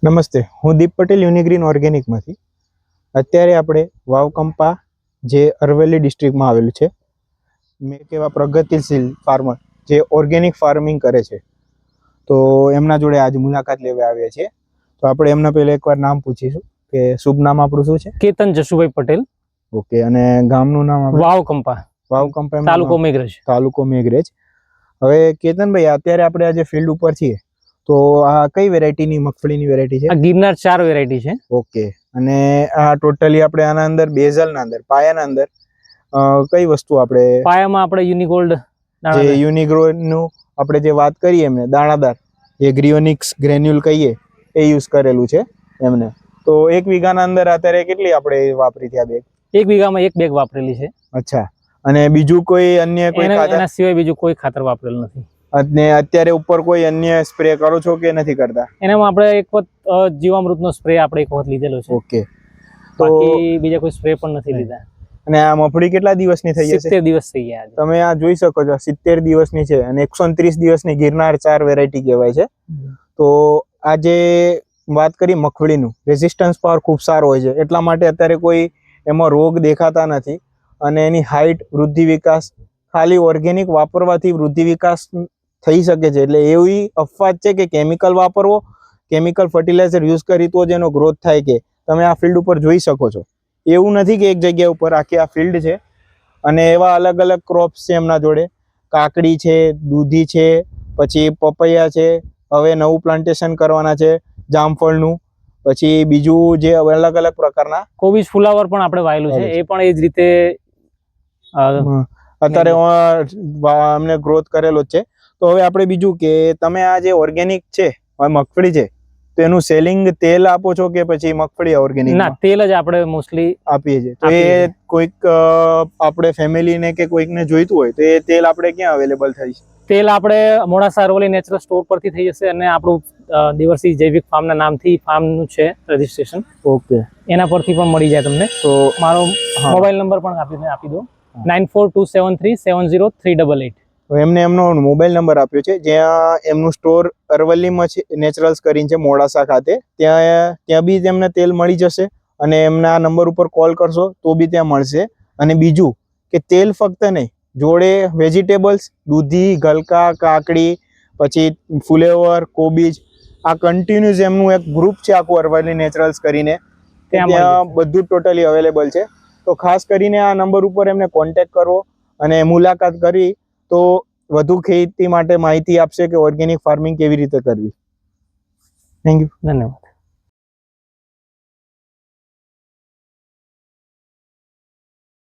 નમસ્તે, હું દીપ પટેલ યુનિગ્રીન ઓર્ગેનિકમાંથી. અત્યારે આપણે વાવકંપા જે અરવલ્લી ડિસ્ટ્રિક્ટમાં આવેલું છે, મેં કેવા પ્રગતિશીલ ફાર્મર જે ઓર્ગેનિક ફાર્મિંગ કરે છે, તો એમના જોડે આજ મુલાકાત લેવા આવ્યા છીએ. તો આપણે એમના પહેલાં એકવાર નામ પૂછીશું કે શુભ નામ આપણું શું છે? કેતન જશુભાઈ પટેલ. ઓકે, અને ગામનું નામ? વાવકંપા. વાવકંપા, તાલુકો મેઘરજ. તાલુકો મેઘરજ. હવે કેતનભાઈ, અત્યારે આપણે આજે ફિલ્ડ ઉપર છીએ, તો આ કઈ વેરાયટીની મગફળીની વેરાયટી છે? આ ગિરનાર 4 વેરાયટી છે. ઓકે, અને આ ટોટલી આપણે આના અંદર બેઝલના અંદર પાયાના અંદર કઈ વસ્તુ આપણે પાયામાં આપણે યુનિગોલ્ડ જે યુનિગ્રોનું આપણે જે વાત કરીએ એમને દાણાદાર જે ગ્રીઓનિક્સ ગ્રેન્યુલ કહીએ એ યુઝ કરેલું છે એમને. તો 1 વીઘાના અંદર અત્યારે કેટલી આપણે વાપરી છે આ બેગ? 1 વીઘામાં 1 બેગ વાપરેલી છે. અચ્છા, અને બીજું કોઈ અન્ય કોઈ ખાતર? એના સિવાય બીજું કોઈ ખાતર વાપરેલું નથી. અને અત્યારે ઉપર કોઈ અન્ય સ્પ્રે કરો છો કે નથી કરતા? એનામાં આપણે એક વખત જીવામૃતનો સ્પ્રે આપણે એક વખત લીધેલો છે. ઓકે, તો બાકી બીજા કોઈ સ્પ્રે પણ નથી લીધા. અને આ મગફળી કેટલા દિવસની થઈ જશે? 70 દિવસ થઈ ગયા. તમે આ જોઈ શકો છો, 70 દિવસની છે અને 130 દિવસની ગિરનાર 4 વેરાયટી કહેવાય છે. તો આ જે વાત કરી મગફળીનું રેઝિસ્ટન્સ પાવર ખૂબ સારો હોય છે, એટલા માટે અત્યારે કોઈ એમાં રોગ દેખાતા નથી. અને એની હાઇટ, વૃદ્ધિ વિકાસ ખાલી ઓર્ગેનિક વાપરવાથી વૃદ્ધિ વિકાસ થઈ શકે છે. એટલે એવી અફવા છે કે કેમિકલ વાપરવો, કેમિકલ ફર્ટિલાઇઝર યુઝ કરી તો જ એનો ગ્રોથ થાય, કે તમે આ ફિલ્ડ ઉપર જોઈ શકો છો. એવું નથી કે એક જગ્યા ઉપર આખી આ ફિલ્ડ છે. અને એવા અલગ અલગ ક્રોપ્સ છે એમના જોડે. કાકડી છે, દૂધી છે, પછી પપૈયા છે, હવે નવું પ્લાન્ટેશન કરવાના છે જામફળનું. પછી બીજું જે અલગ અલગ પ્રકારના કોબીજ ફુલાવર પણ આપણે વાયેલું છે, એ પણ એ જ રીતે અત્યારે અમને ગ્રોથ કરેલો છે. તો હવે આપણે બીજું કે તમે આ જે ઓર્ગેનિક છે મગફળી છે, તો એનું સેલિંગ તેલ આપો છો કે પછી મગફળી ઓર્ગેનિક? ના, તેલ જ આપણે મોસ્ટલી આપીએ છીએ. તો એ કોઈક આપણે ફેમિલીને કે કોઈકને જોઈતું હોય તો એ તેલ આપણે ક્યાં અવેલેબલ થઈ છે? તેલ આપણે મોડાસા અરવલ્લી નેચરલ સ્ટોર પરથી થઈ જશે, અને આપણું દેવરસિંહ જૈવિક ફાર્મના નામથી ફાર્મનું છે રજીસ્ટ્રેશન. ઓકે, એના પરથી પણ મળી જાય તમને. તો મારો મોબાઈલ નંબર પણ આપી દો, 9427370388. એમને એમનો મોબાઈલ નંબર આપ્યો છે, જ્યાં એમનું સ્ટોર અરવલ્લીમાં છે, નેચરલ્સ કરીને છે મોડાસા ખાતે. ત્યાં બી તેમને તેલ મળી જશે, અને એમના નંબર ઉપર કોલ કરશો તો બી ત્યાં મળશે. અને બીજું કે તેલ ફક્ત નહીં, જોડે વેજીટેબલ્સ, દૂધી, ગલકા, કાકડી, પછી ફુલેવર, કોબીજ, આ કન્ટિન્યુઅસ એમનું એક ગ્રુપ છે આખું અરવલ્લી નેચરલ્સ કરીને, ત્યાં બધું ટોટલી અવેલેબલ છે. તો ખાસ કરીને આ નંબર ઉપર એમને કોન્ટેક્ટ કરવો અને મુલાકાત કરી તો વધુ ખેતી માટે માહિતી આપશે કે ઓર્ગેનિક ફાર્મિંગ કેવી રીતે કરવી. Thank you. ધન્યવાદ.